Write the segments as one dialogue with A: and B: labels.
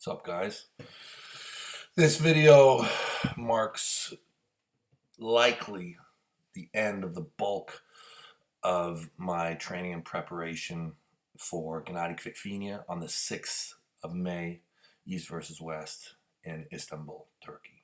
A: What's up, guys? This video marks likely the end of the bulk of my training and preparation for Gennady Kvikfinia on the 6th of May, East versus West in Istanbul, Turkey.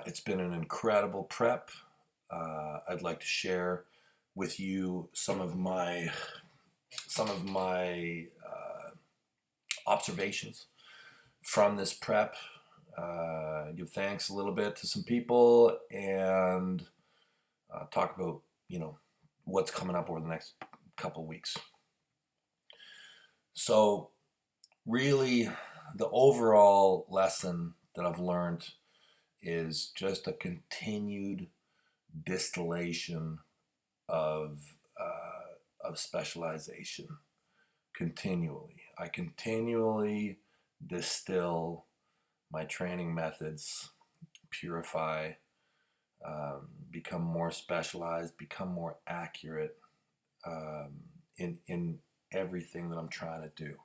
A: It's been an incredible prep. I'd like to share with you some of my observations from this prep, give thanks a little bit to some people, and talk about what's coming up over the next couple weeks. So really, the overall lesson that I've learned is just a continued distillation of specialization. Continually, I continually distill my training methods, purify, become more specialized, become more accurate in everything that I'm trying to do.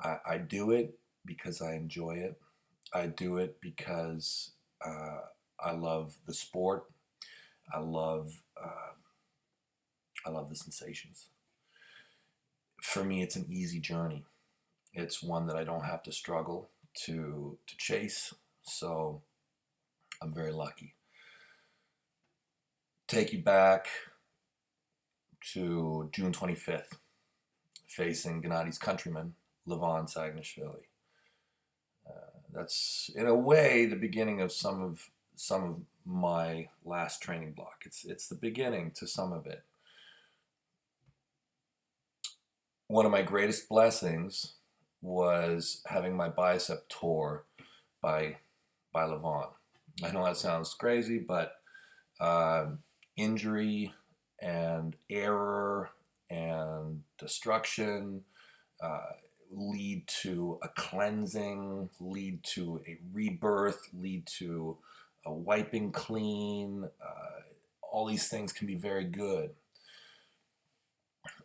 A: I do it because I enjoy it. I do it because I love the sport. I love the sensations. For me, it's an easy journey. It's one that I don't have to struggle to chase, so I'm very lucky. Take you back to June 25th, facing Gennady's countryman, Levon Sagnashvili. That's, in a way, the beginning of some of my last training block. It's the beginning to some of it. One of my greatest blessings was having my bicep tore by Levon. I know that sounds crazy, but injury and error and destruction lead to a cleansing, lead to a rebirth, lead to a wiping clean. All these things can be very good.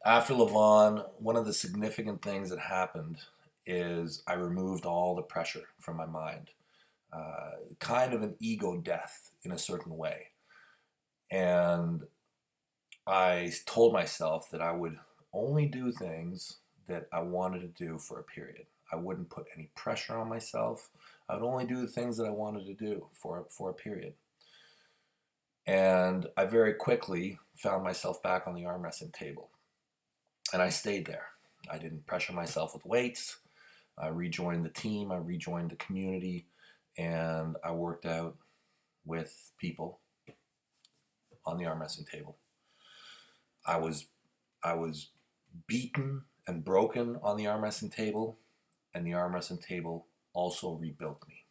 A: After Levon, one of the significant things that happened is I removed all the pressure from my mind. Kind of an ego death in a certain way. And I told myself that I would only do things that I wanted to do for a period. I wouldn't put any pressure on myself. I would only do the things that I wanted to do for a period. And I very quickly found myself back on the arm wrestling table. And I stayed there. I didn't pressure myself with weights. I rejoined the team. I rejoined the community. And I worked out with people on the arm wrestling table. I was beaten and broken on the arm wrestling table. And the arm wrestling table also rebuilt me.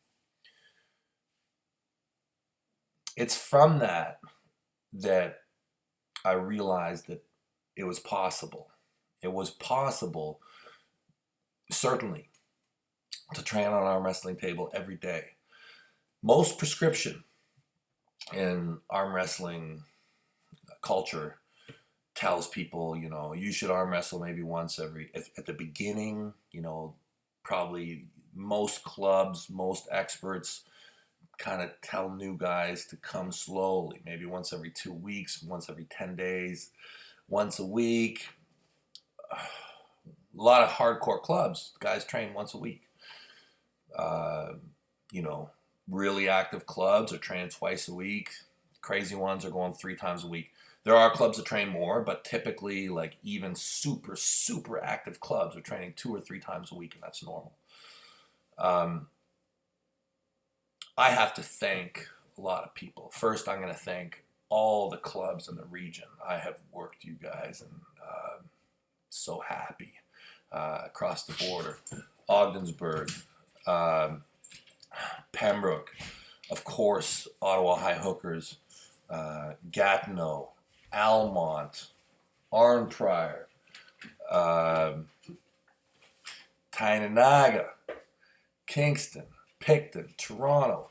A: It's from that I realized that it was possible. It was possible, certainly, to train on an arm wrestling table every day. Most prescription in arm wrestling culture tells people, you should arm wrestle maybe once at the beginning, probably most clubs, most experts kind of tell new guys to come slowly, maybe once every 2 weeks, once every 10 days, once a week. A lot of hardcore clubs, guys train once a week. Really active clubs are training twice a week. Crazy ones are going 3 times a week. There are clubs that train more, but typically, like, even super, super active clubs are training 2 or 3 times a week, and that's normal. I have to thank a lot of people. First, I'm going to thank all the clubs in the region. I have worked you guys, and so happy. Across the border, Ogdensburg, Pembroke, of course, Ottawa High Hookers, Gatineau, Almont, Arnprior, Tynanaga, Kingston, Picton, Toronto.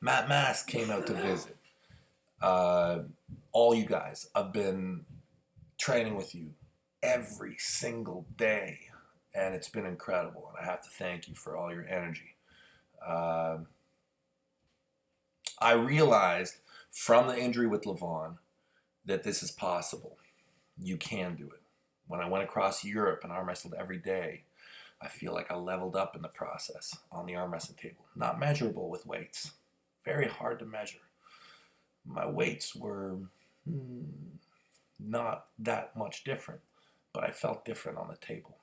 A: Matt Mask came out to visit. All you guys, I've been training with you every single day And it's been incredible. And I have to thank you for all your energy. I realized from the injury with Levon that this is possible. You can do it. When I went across Europe and arm wrestled every day, I feel like I leveled up in the process on the arm wrestling table. Not measurable with weights. Very hard to measure. My weights were not that much different, but I felt different on the table.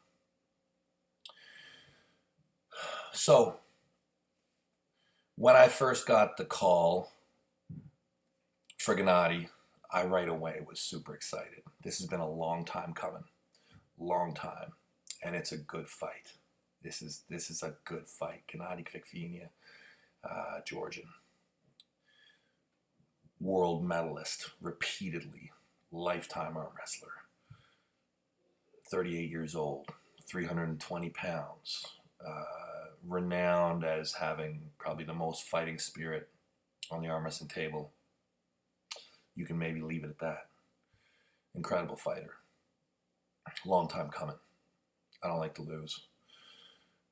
A: So, when I first got the call for Gennady, I right away was super excited. This has been a long time coming. Long time. And it's a good fight. This is a good fight. Gennady Kvikvinia, Georgian. World medalist, repeatedly. Lifetime arm wrestler. 38 years old. 320 pounds. Renowned as having probably the most fighting spirit on the arm wrestling table. You can maybe leave it at that. Incredible fighter. Long time coming. I don't like to lose.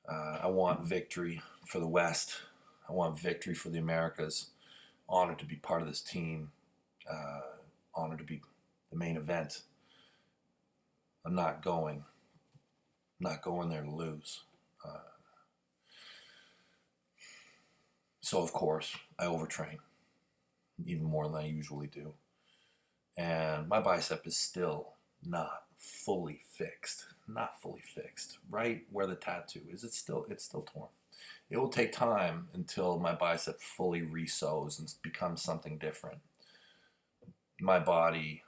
A: I want victory for the West. I want victory for the Americas. Honored to be part of this team. Honored to be the main event. I'm not going there to lose. So of course, I overtrain. Even more than I usually do. And my bicep is still not fully fixed. Not fully fixed. Right where the tattoo is, it's still torn. It will take time until my bicep fully re-sews and becomes something different. My body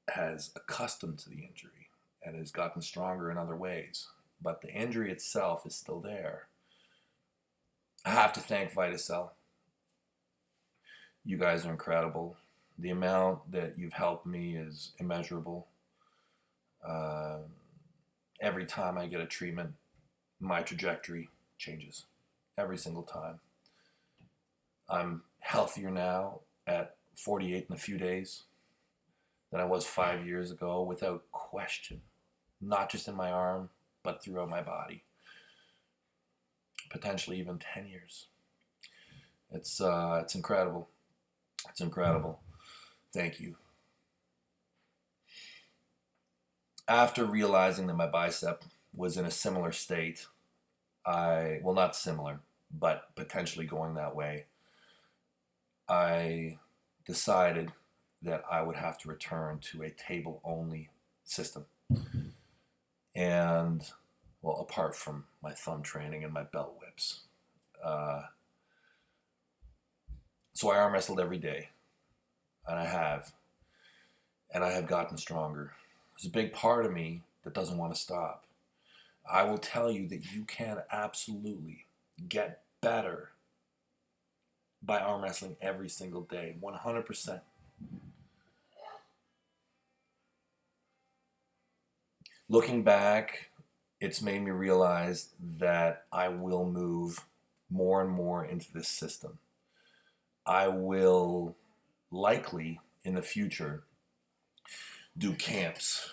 A: has accustomed to the injury and has gotten stronger in other ways. But the injury itself is still there. I have to thank VitaCell. You guys are incredible. The amount that you've helped me is immeasurable. Every time I get a treatment, my trajectory changes. Every single time. I'm healthier now at 48 in a few days than I was 5 years ago, without question. Not just in my arm, but throughout my body. Potentially even 10 years. It's incredible. It's incredible. Thank you. After realizing that my bicep was in a similar state, not similar, but potentially going that way, I decided that I would have to return to a table-only system. And, well, apart from my thumb training and my belt whips. So I arm wrestled every day. And I have. And I have gotten stronger. There's a big part of me that doesn't want to stop. I will tell you that you can absolutely get better by arm wrestling every single day. 100%. Looking back, it's made me realize that I will move more and more into this system. I will likely, in the future, do camps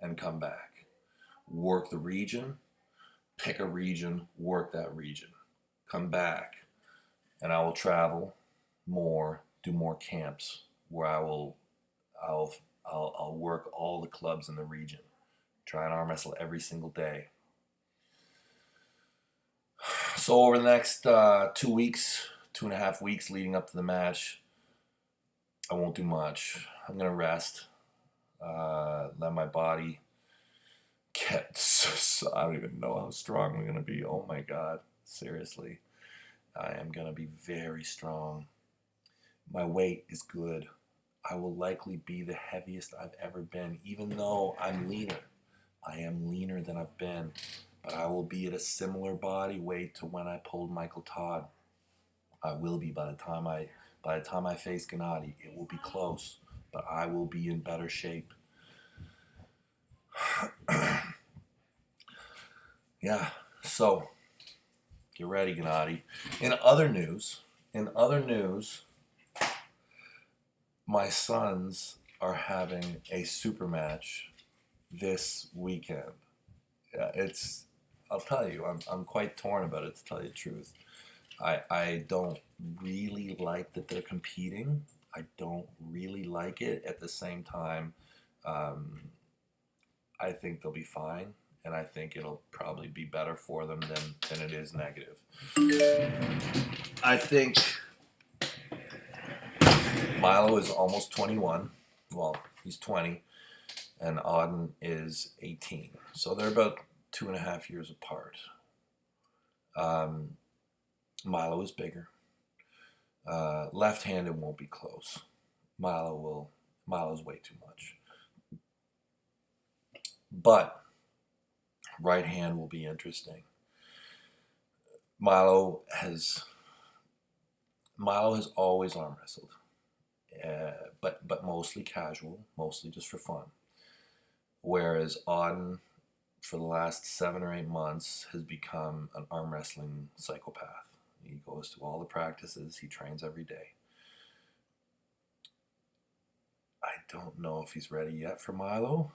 A: and come back. Work the region, pick a region, work that region. Come back, and I will travel more, do more camps where I'll work all the clubs in the region. Try and arm wrestle every single day. So over the next 2 weeks, 2.5 weeks leading up to the match, I won't do much. I'm going to rest. Let my body get... I don't even know how strong I'm going to be. Oh my God. Seriously. I am going to be very strong. My weight is good. I will likely be the heaviest I've ever been, even though I'm leaner. I am leaner than I've been, but I will be at a similar body weight to when I pulled Michael Todd. I will be by the time I face Gennady. It will be close, but I will be in better shape. Yeah, so get ready, Gennady. In other news, my sons are having a super match this weekend. It's. I'll tell you, I'm quite torn about it, to tell you the truth. I don't really like that they're competing. I don't really like it. At the same time, um, I think they'll be fine, and I think it'll probably be better for them than it is negative. I think Milo is almost 21. Well, he's 20, and Auden is 18. So they're about 2.5 years apart. Milo is bigger. Left-handed won't be close. Milo's way too much. But right hand will be interesting. Milo has always arm wrestled, but mostly casual, mostly just for fun. Whereas Auden, for the last 7 or 8 months, has become an arm wrestling psychopath. He goes to all the practices. He trains every day. I don't know if he's ready yet for Milo,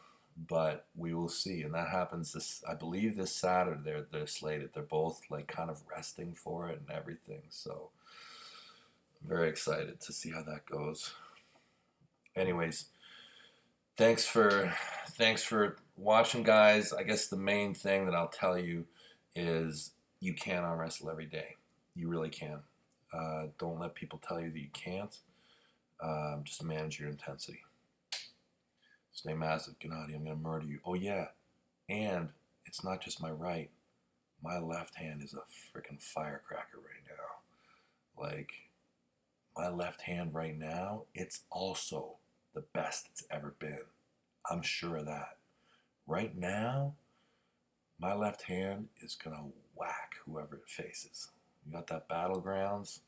A: but we will see. And that happens I believe this Saturday. They're slated. They're both like kind of resting for it and everything. So I'm very excited to see how that goes. Anyways, thanks for watching, guys. I guess the main thing that I'll tell you is you can arm wrestle every day. You really can. Don't let people tell you that you can't. Just manage your intensity. Stay massive, Gennady. I'm going to murder you. Oh, yeah. And it's not just my right. My left hand is a freaking firecracker right now. Like, my left hand right now, it's also the best it's ever been. I'm sure of that. Right now, my left hand is going to whack whoever it faces. You got that Battlegrounds,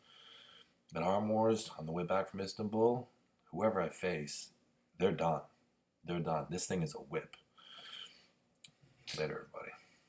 A: that Arm Wars on the way back from Istanbul. Whoever I face, they're done. They're done. This thing is a whip. Later, everybody.